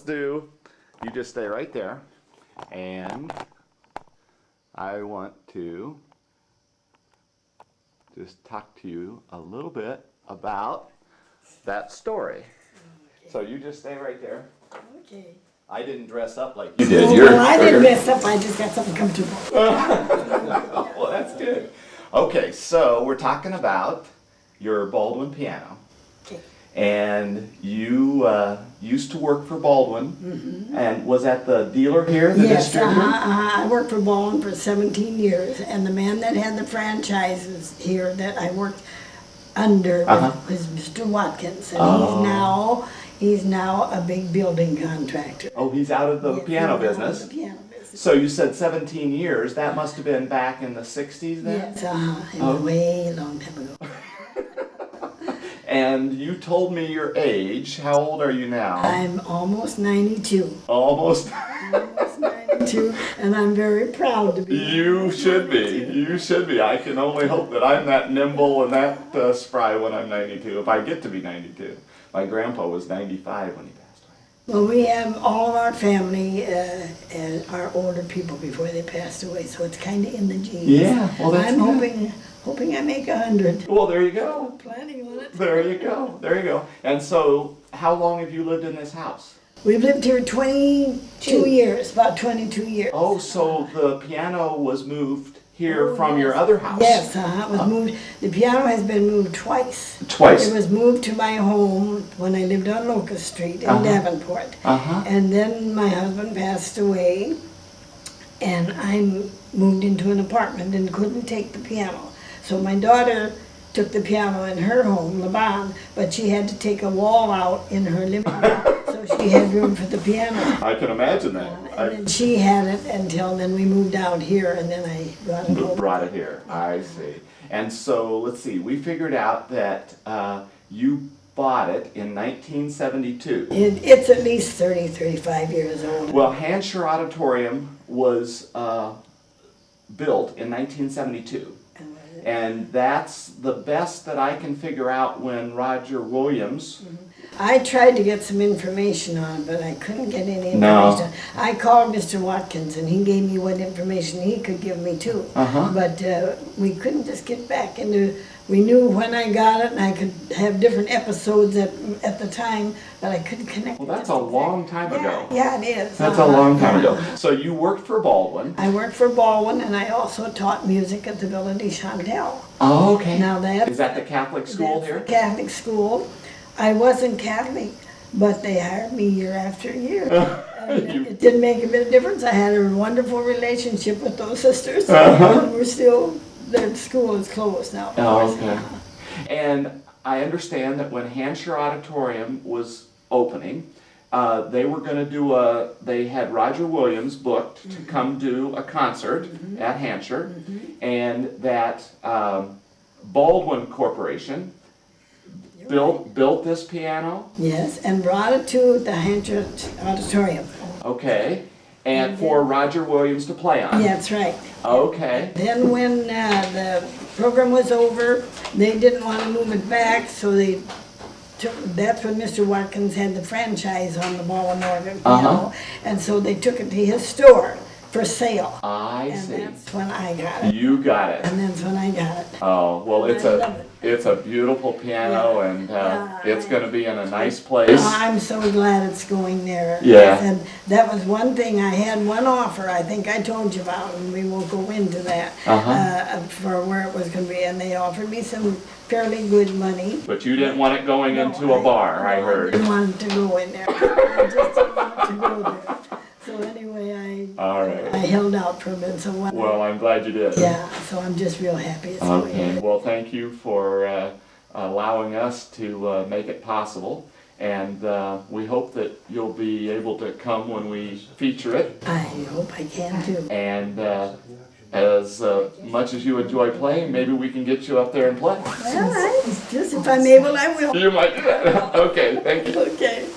you just stay right there, and I want to just talk to you a little bit about that story. Okay. So you just stay right there. Okay. I didn't dress up like you did. Well, I didn't dress up, I just got something comfortable. Well, that's good. Okay, so we're talking about your Baldwin piano. Okay. And you used to work for Baldwin, and was that the dealer here, the distributor? I worked for Baldwin for 17 years, and the man that had the franchises here that I worked under was Mr. Watkins, and he's now a big building contractor. Oh, he's out of the piano business? Out of the piano business. So you said 17 years, that must have been back in the 60s then? Yes, it was way long time ago. And you told me your age. How old are you now? I'm almost 92. Almost? Almost 92, and I'm very proud to be. You should be. You should be. I can only hope that I'm that nimble and that spry when I'm 92, if I get to be 92. My grandpa was 95 when he passed away. Well, we have all of our family are older people before they passed away, so it's kind of in the genes. Yeah, well that's I'm good. hoping I make 100. Well, there you go. I'm planning on it. There you go. There you go. And so, how long have you lived in this house? We've lived here 22 years, about 22 years. Oh, so the piano was moved here from your other house? Yes, it was moved. The piano has been moved twice. Twice? It was moved to my home when I lived on Locust Street in Davenport. And then my husband passed away, and I moved into an apartment and couldn't take the piano. So my daughter took the piano in her home, Laban, but she had to take a wall out in her living room, so she had room for the piano. I can imagine that. And then she had it until then we moved out here, and then I brought it home. Brought it here, I see. And so, let's see, we figured out that you bought it in 1972. It's at least 30, 35 years old. Well, Hampshire Auditorium was built in 1972. And that's the best that I can figure out when Roger Williams... I tried to get some information on it, but I couldn't get any information. No. I called Mr. Watkins, and he gave me what information he could give me too. But we couldn't just get back into... We knew when I got it, and I could have different episodes at the time, but I couldn't connect. Well, that's a long time ago. Yeah, it is. That's a long time ago. So you worked for Baldwin. I worked for Baldwin, and I also taught music at the Villa de Chantal. Oh, okay. Now is that the Catholic school here? The Catholic school. I wasn't Catholic, but they hired me year after year. It didn't make a bit of difference. I had a wonderful relationship with those sisters. We're still... Their school is closed now. Oh, okay. And I understand that when Hampshire Auditorium was opening, they were going to do they had Roger Williams booked to come do a concert at Hampshire, and that Baldwin Corporation built this piano? Yes, and brought it to the Hampshire Auditorium. Okay. And for Roger Williams to play on? Yeah, that's right. Okay. Then when the program was over, they didn't want to move it back, so that's when Mr. Watkins had the franchise on the Baldwin organ piano, and so they took it to his store for sale. I see. And that's when I got it. You got it. And that's when I got it. Oh, well, it's a beautiful piano, and it's going to be in a nice place. I'm so glad it's going there. Yeah. And that was one thing. I had one offer, I think I told you about, and we won't go into that, for where it was going to be. And they offered me some fairly good money. But you didn't want it going into a bar, I heard. I didn't want it to go in there. I just didn't want it to go there. So anyway, I held out for a bit. So well, I'm glad you did. Yeah, so I'm just real happy it's going there. Well, thank you for allowing us to make it possible. And we hope that you'll be able to come when we feature it. I hope I can too. And as much as you enjoy playing, maybe we can get you up there and play. Well, just if I'm able, I will. You might do that. Okay, thank you. Okay.